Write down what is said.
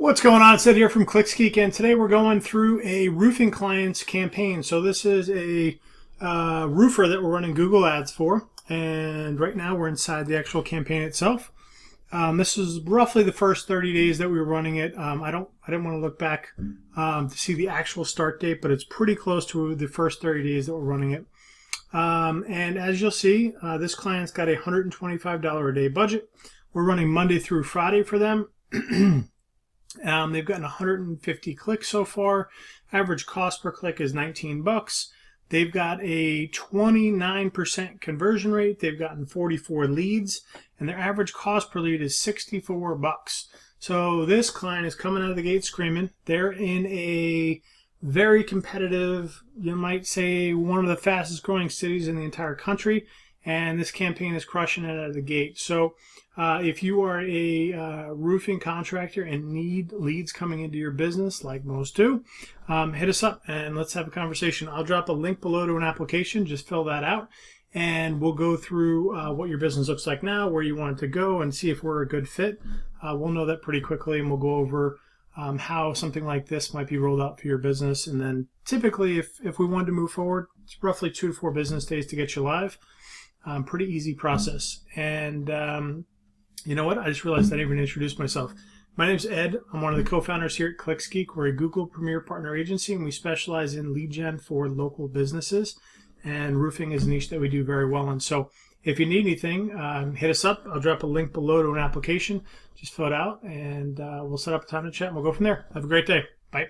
What's going on? Sid here from ClicksGeek, and today we're going through a roofing client's campaign. So this is a roofer that we're running Google ads for, and right now we're inside the actual campaign itself. This is roughly the first 30 days that we were running it. I didn't want to look back to see the actual start date, but it's pretty close to the first 30 days that we're running it. And as you'll see, this client's got a $125 a day budget. We're running Monday through Friday for them. They've gotten 150 clicks so far. Average cost per click is 19 bucks. They've got a 29% conversion rate. They've gotten 44 leads, and their average cost per lead is 64 bucks. So this client is coming out of the gate screaming. They're in a very competitive, you might say, one of the fastest growing cities in the entire country, and this campaign is crushing it out of the gate. So if you are a roofing contractor and need leads coming into your business, like most do, hit us up and let's have a conversation. I'll drop a link below to an application. Just fill that out, and we'll go through what your business looks like now, where you want it to go, and see if we're a good fit. We'll know that pretty quickly, and we'll go over how something like this might be rolled out for your business. And then typically, if we wanted to move forward, it's roughly 2 to 4 business days to get you live. Pretty easy process. And you know what? I just realized I didn't even introduce myself. My name's Ed. I'm one of the co-founders here at ClicksGeek. We're a Google Premier Partner Agency, and we specialize in lead gen for local businesses. And roofing is a niche that we do very well in. So if you need anything, hit us up. I'll drop a link below to an application. Just fill it out, and we'll set up a time to chat, and we'll go from there. Have a great day. Bye.